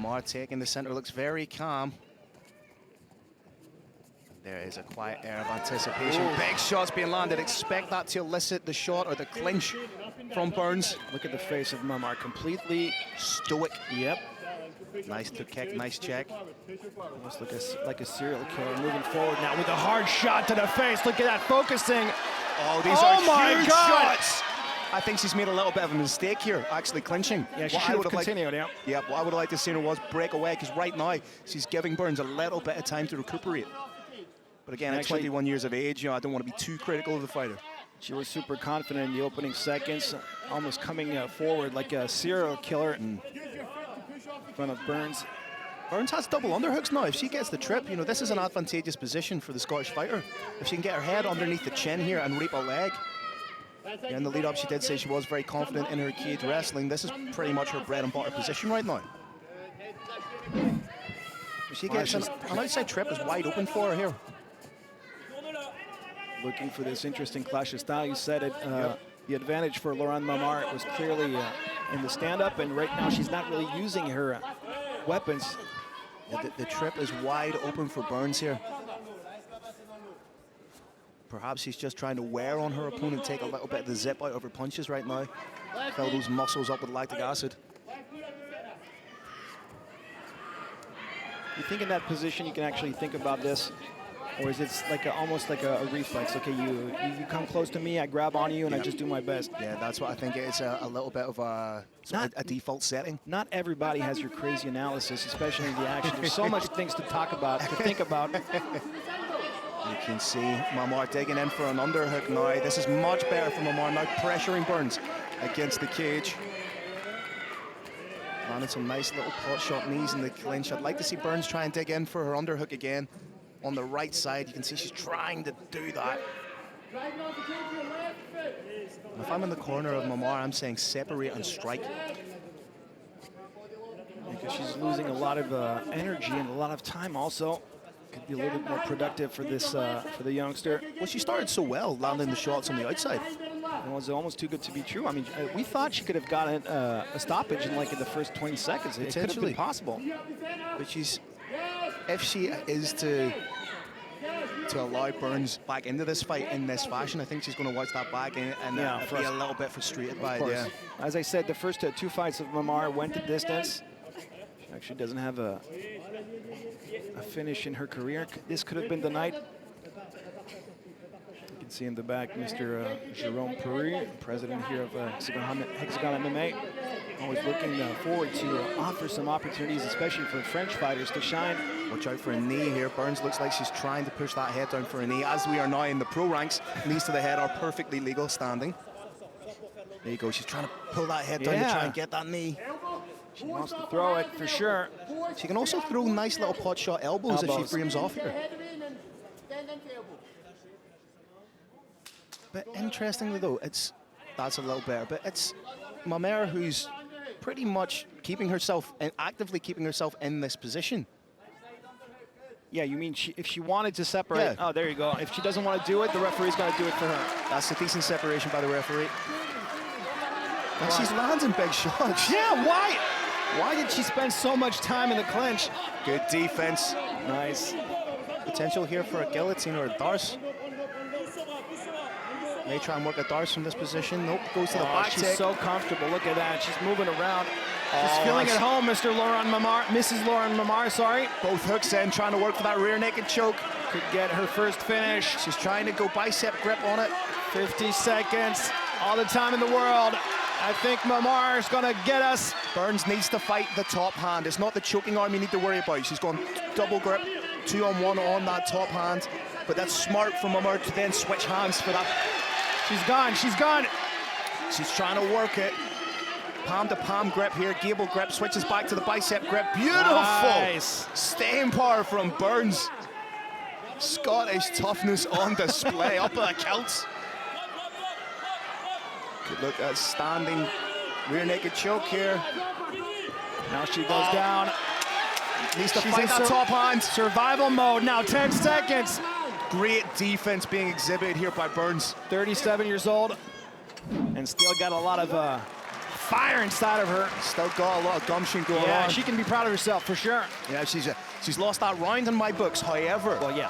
Maamar taking the center, looks very calm. There is a quiet air of anticipation. Ooh. Big shots being landed. Expect that to elicit the shot or the clinch from Burns. Look at the face of Maamar, completely stoic. Yep. Nice to kick, nice check. Almost like a serial killer moving forward now with a hard shot to the face. Look at that, focusing. Oh, these are huge shots. I think she's made a little bit of a mistake here, actually clinching. Yeah, she should have continued, yeah. Yeah, what I would have liked to see her was break away, because right now she's giving Burns a little bit of time to recuperate. But again, at 21 years of age, you know, I don't want to be too critical of the fighter. She was super confident in the opening seconds, almost coming forward like a serial killer in front of Burns. Burns has double underhooks now. If she gets the trip, you know, this is an advantageous position for the Scottish fighter. If she can get her head underneath the chin here and reap a leg. Yeah, in the lead up, she did say she was very confident in her cage wrestling. This is pretty much her bread and butter position right now. If she gets an outside trip is wide open for her here. Looking for this interesting clash of style. You said it. The advantage for LAURANE MAAMAR was clearly in the stand-up, and right now she's not really using her weapons. Yeah, the trip is wide open for Burns here. Perhaps she's just trying to wear on her opponent, take a little bit of the zip out of her punches right now. Fill those muscles up with lactic acid. You think in that position you can actually think about this? Or is it like almost like a reflex? Okay, you come close to me, I grab on you, and I just do my best. Yeah, that's what I think. It's a little bit of a default setting. Not everybody has your crazy analysis, especially in the action. There's so much things to talk about, to think about. You can see Maamar digging in for an underhook now. This is much better for Maamar now, pressuring Burns against the cage. Landed some nice little pot shot knees in the clinch. I'd like to see Burns try and dig in for her underhook again. On the right side, you can see she's trying to do that. If I'm in the corner of Maamar, I'm saying separate and strike. Because she's losing a lot of energy and a lot of time also. Could be a little bit more productive for this for the youngster. Well, she started so well, landing the shots on the outside. It was almost too good to be true. I mean, we thought she could have gotten a stoppage in the first 20 seconds. It could have been possible. But if she is to allow Burns back into this fight in this fashion, I think she's going to watch that back and be a little bit frustrated by it. Yeah. As I said, the first two fights of Maamar went the distance. She actually doesn't have a finish in her career. This could have been the night. You can see in the back Mr. Jerome Perry, president here of HEXAGONE MMA. Always looking forward to offer some opportunities, especially for French fighters, to shine. Watch out for a knee here. Burns looks like she's trying to push that head down for a knee. As we are now in the pro ranks, knees to the head are perfectly legal standing. There you go. She's trying to pull that head down to try and get that knee. She wants to throw it for sure. She can also throw nice little pot shot elbows if she frames off here. But interestingly though, that's a little better. But it's Maamar who's pretty much keeping herself and actively keeping herself in this position. Yeah, you mean if she wanted to separate? Yeah. Oh, there you go. If she doesn't want to do it, the referee's got to do it for her. That's a decent separation by the referee. And she's landing big shots. Yeah, why? Why did she spend so much time in the clinch? Good defense. Nice. Potential here for a guillotine or a darce. May try and work a darce from this position. Nope, goes to the back. She's so comfortable. Look at that. She's moving around. She's feeling at home, Mr. LAURANE MAAMAR. Mrs. LAURANE MAAMAR, sorry. Both hooks in, trying to work for that rear naked choke. Could get her first finish. She's trying to go bicep grip on it. 50 seconds, all the time in the world. I think Maamar is going to get us. Burns needs to fight the top hand. It's not the choking arm you need to worry about. She's gone double grip, 2-on-1 on that top hand. But that's smart from Maamar to then switch hands for that. She's gone, she's gone. She's trying to work it. Palm to palm grip here, gable grip, switches back to the bicep grip. Beautiful! Nice. Staying power from Burns. Scottish toughness on display, up at the kilts. Good look at standing rear naked choke here. Now she goes down. Needs to fight that top hand. Survival mode now, 10 seconds. Great defense being exhibited here by Burns. 37 years old and still got a lot of fire inside of her. Still got a lot of gumption going on. Yeah, she can be proud of herself for sure. Yeah, she's lost that round in my books, however. Well, yeah.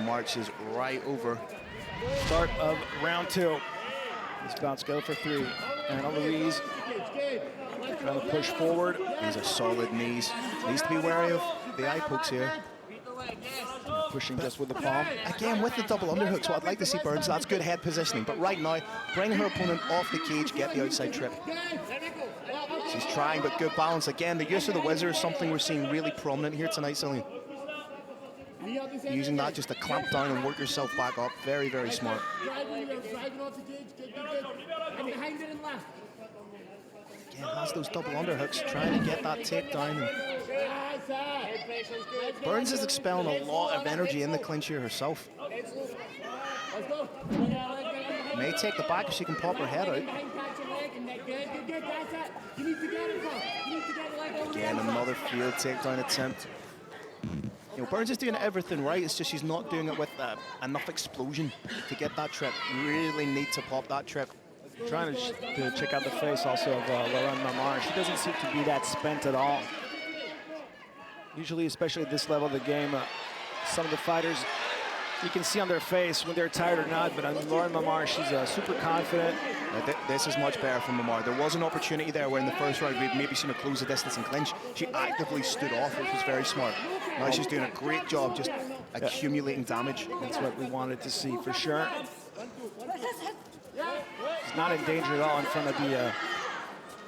Marches right over. Start of round 2. This bounce go for 3. Anna-Louise trying to push forward. These are solid knees. Needs to be wary of the eye pokes here. Pushing just with the palm. Again, with the double underhooks, what I'd like to see Burns, that's good head positioning. But right now, bring her opponent off the cage, get the outside trip. She's trying, but good balance. Again, the use of the whizzer is something we're seeing really prominent here tonight, Cillian. Using that just to clamp down and work yourself back up. Very, very smart. Again, has those double underhooks, trying to get that takedown. Burns is expelling a lot of energy in the clinch here herself. May take the back if she can pop her head out. Again, another field takedown attempt. You know, Burns is doing everything right, it's just she's not doing it with enough explosion to get that trip. You really need to pop that trip. Trying to check out the face also of LAURANE MAAMAR. She doesn't seem to be that spent at all. Usually, especially at this level of the game, some of the fighters, you can see on their face when they're tired or not, but on LAURANE MAAMAR, she's super confident. This is much better from MAAMAR. There was an opportunity there where in the first round we'd maybe seen her close the distance and clinch. She actively stood off, which was very smart. Now she's doing a great job just accumulating damage. That's what we wanted to see for sure. She's not in danger at all in front of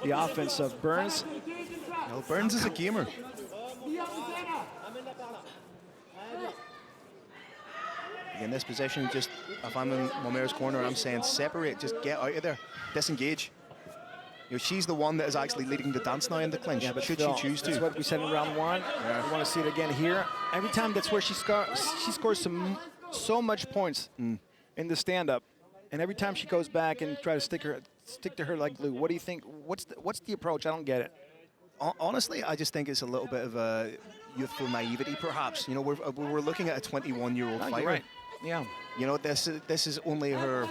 the offense of Burns. No, Burns is a gamer. In this position, just if I'm in MAAMAR's corner, I'm saying separate, just get out of there, disengage. You know, she's the one that is actually leading the dance now in the clinch. Yeah, but should Phil, she choose to? That's what we said in round 1. Yeah. We want to see it again here. Every time, that's where she scores so much points in the stand-up, and every time she goes back and try to stick to her like glue. What do you think? What's the approach? I don't get it. Honestly, I just think it's a little bit of a youthful naivety, perhaps. You know, we're looking at a 21-year-old fighter. Right. Yeah. You know, this is only her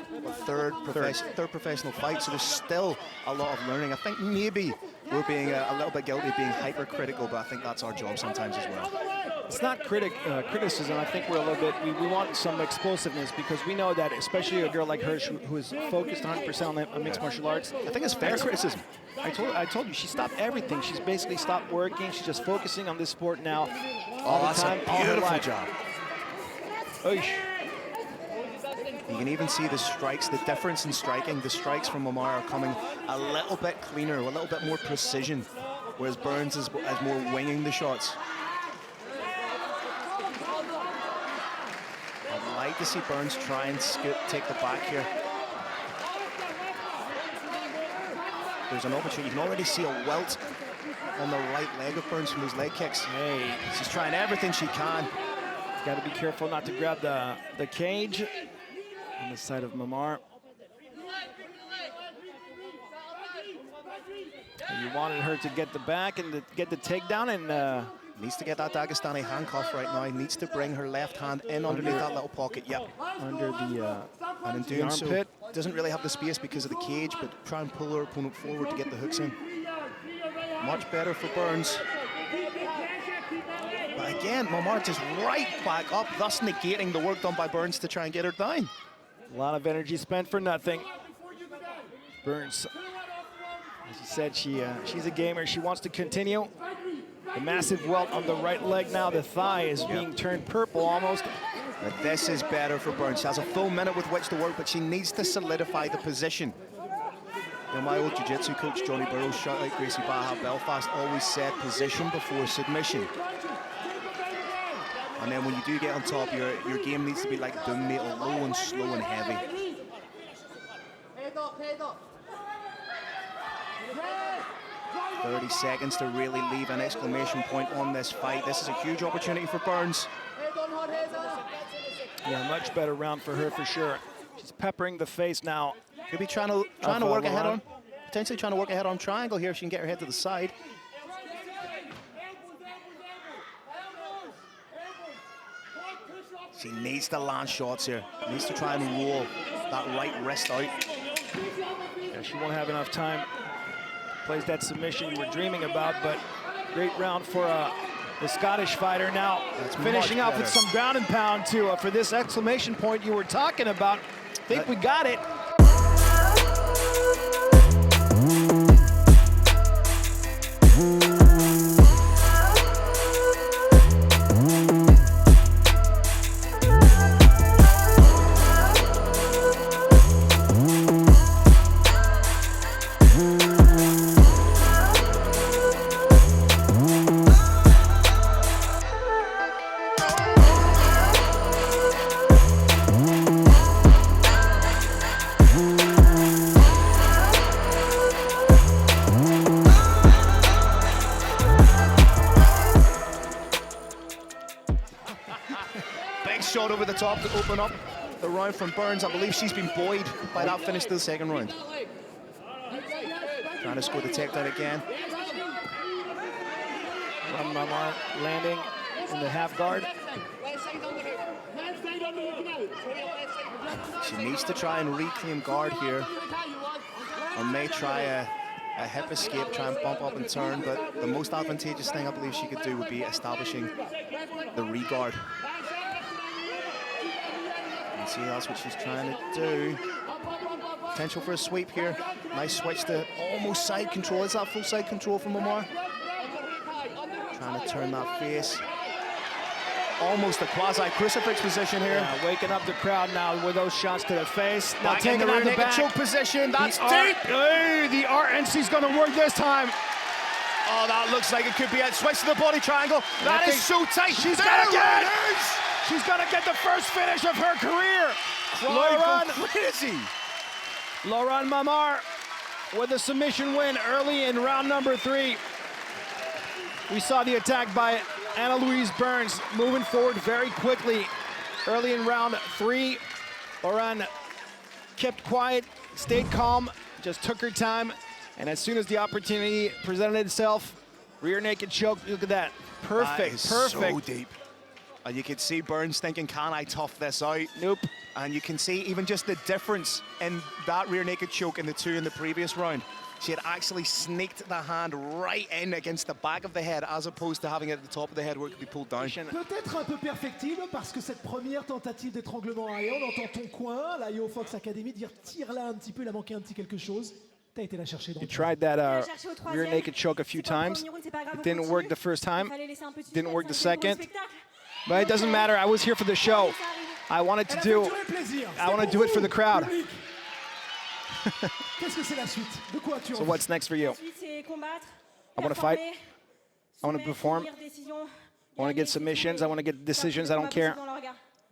third professional fight, so there's still a lot of learning. I think maybe we're being a little bit guilty of being hypercritical, but I think that's our job sometimes as well. It's not criticism. I think we're a little bit, we want some explosiveness, because we know that, especially a girl like her who is focused 100% on mixed martial arts. I think it's fair criticism. I told you, she stopped everything. She's basically stopped working. She's just focusing on this sport now all the time, all her life. Job. Oish. You can even see the strikes, the difference in striking. The strikes from MAAMAR are coming a little bit cleaner, a little bit more precision, whereas Burns is more winging the shots. I'd like to see Burns try and take the back here. There's an opportunity. You can already see a welt on the right leg of Burns from those leg kicks. Hey, she's trying everything she can. Got to be careful not to grab the cage on the side of MAAMAR. And you wanted her to get the back and get the takedown, and needs to get that Dagestani handcuff right now. Needs to bring her left hand in underneath that little pocket. Yep. Under the and in doing so, doesn't really have the space because of the cage, but try and pull her opponent forward to get the hooks in. Much better for Burns. But again, MAAMAR just right back up, thus negating the work done by Burns to try and get her down. A lot of energy spent for nothing. Burns, as you said, she's a gamer. She wants to continue. The massive welt on the right leg now. The thigh is being turned purple almost. But this is better for Burns. She has a full minute with which to work, but she needs to solidify the position. You know, my old jiu-jitsu coach, Johnny Burrows, shout out Gracie Baja Belfast, always said position before submission. And then when you do get on top, your game needs to be like doom metal, low and slow and heavy. 30 seconds to really leave an exclamation point on this fight. This is a huge opportunity for Burns. Yeah, much better round for her for sure. She's peppering the face now. Could be trying to work ahead on, potentially trying to work ahead on triangle here if she can get her head to the side. She needs to land shots here. Needs to try and roll that right wrist out. Yeah, she won't have enough time. Plays that submission you were dreaming about, but great round for the Scottish fighter. Now finishing off with some ground and pound too for this exclamation point you were talking about. I think we got it. Shot over the top to open up the round from Burns. I believe she's been buoyed by that finish to the second round. Trying to score the takedown again. Maamar landing in the half guard. She needs to try and reclaim guard here, or may try a hip escape, try and bump up and turn, but the most advantageous thing I believe she could do would be establishing the re-guard. See, that's what she's trying to do. Potential for a sweep here. Nice switch to almost side control. Is that full side control from Maamar? Trying to turn that face. Almost a quasi-crucifix position here. Yeah, waking up the crowd now with those shots to the face. Now Back in the rear naked choke position. That's deep. Hey, the RNC's going to work this time. Oh, that looks like it could be it. Switch to the body triangle. That is so tight. She's got to get it. She's going to get the first finish of her career. Laurane Maamar with a submission win early in round number 3. We saw the attack by Anna-Louise Burns moving forward very quickly. Early in round 3, Laurane kept quiet, stayed calm, just took her time. And as soon as the opportunity presented itself, rear naked choke, look at that. Perfect, perfect. So deep. And you can see Burns thinking, can I tough this out? Nope. And you can see even just the difference in that rear naked choke and the two in the previous round. She had actually sneaked the hand right in against the back of the head as opposed to having it at the top of the head where it could be pulled down. Peut-être un peu perfectible parce que cette première tentative d'étranglement aérien, on entend ton coin, la Yo Fox Academy dire tire là un petit peu, il a manqué un petit quelque chose. T'as été la chercher dans You tried that rear naked choke a few times. It didn't work the first time. Didn't work the second. But it doesn't matter. I was here for the show. I wanted to do it for the crowd. So what's next for you? I want to fight. I want to perform. I want to get submissions. I want to get decisions. I don't care.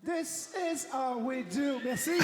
This is how we do. Merci.